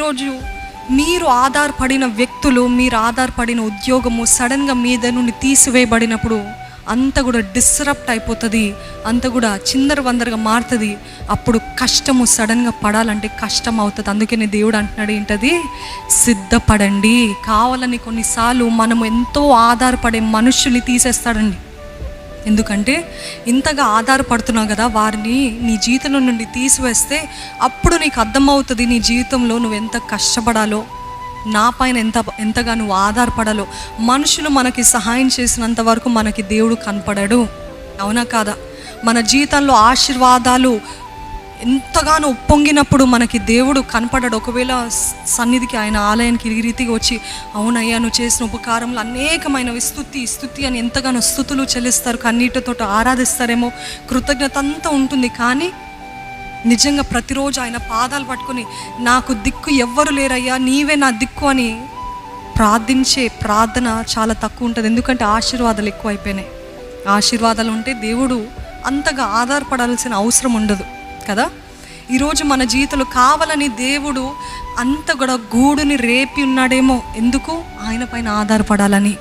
ఈరోజు మీరు ఆధారపడిన వ్యక్తులు, మీరు ఆధారపడిన ఉద్యోగము సడన్గా మీద నుండి తీసివేయబడినప్పుడు అంత కూడా డిస్రప్ట్ అయిపోతుంది, అంత కూడా చిందరవందరగా మారుతుంది. అప్పుడు కష్టము సడన్గా పడాలంటే కష్టం అవుతుంది. అందుకని దేవుడు అంటున్నాడు ఏంటది, సిద్ధపడండి. కావాలని కొన్నిసార్లు మనము ఎంతో ఆధారపడే మనుషుల్ని తీసేస్తాడండి. ఎందుకంటే ఇంతగా ఆధారపడుతున్నావు కదా, వారిని నీ జీవితంలో నుండి తీసివేస్తే అప్పుడు నీకు అర్థమవుతుంది నీ జీవితంలో నువ్వు ఎంత కష్టపడాలో, నా పైన ఎంతగా నువ్వు ఆధారపడాలో. మనుషులు మనకి సహాయం చేసినంత వరకు మనకి దేవుడు కనపడాడు, అవునా కాదా? మన జీవితంలో ఆశీర్వాదాలు ఎంతగానో ఉప్పొంగినప్పుడు మనకి దేవుడు కనపడాడు. ఒకవేళ సన్నిధికి, ఆయన ఆలయానికి ఈ రీతిగా వచ్చి, అవునయ్యా నువ్వు చేసిన ఉపకారంలో అనేకమైనవి, స్తుతి అని ఎంతగానో స్తుతులు చెల్లిస్తారు, కన్నీటితో ఆరాధిస్తారేమో, కృతజ్ఞత అంతా ఉంటుంది. కానీ నిజంగా ప్రతిరోజు ఆయన పాదాలు పట్టుకొని, నాకు దిక్కు ఎవ్వరు లేరయ్యా, నీవే నా దిక్కు అని ప్రార్థించే ప్రార్థన చాలా తక్కువ ఉంటుంది. ఎందుకంటే ఆశీర్వాదాలు ఎక్కువ అయిపోయినాయి. ఆశీర్వాదాలు ఉంటే దేవుడు అంతగా ఆధారపడాల్సిన అవసరం ఉండదు కదా. ఈరోజు మన జీవితంలో కావాలని దేవుడు అంత కూడా గూడుని రేపి ఉన్నాడేమో, ఎందుకు? ఆయన పైన ఆధారపడాలని.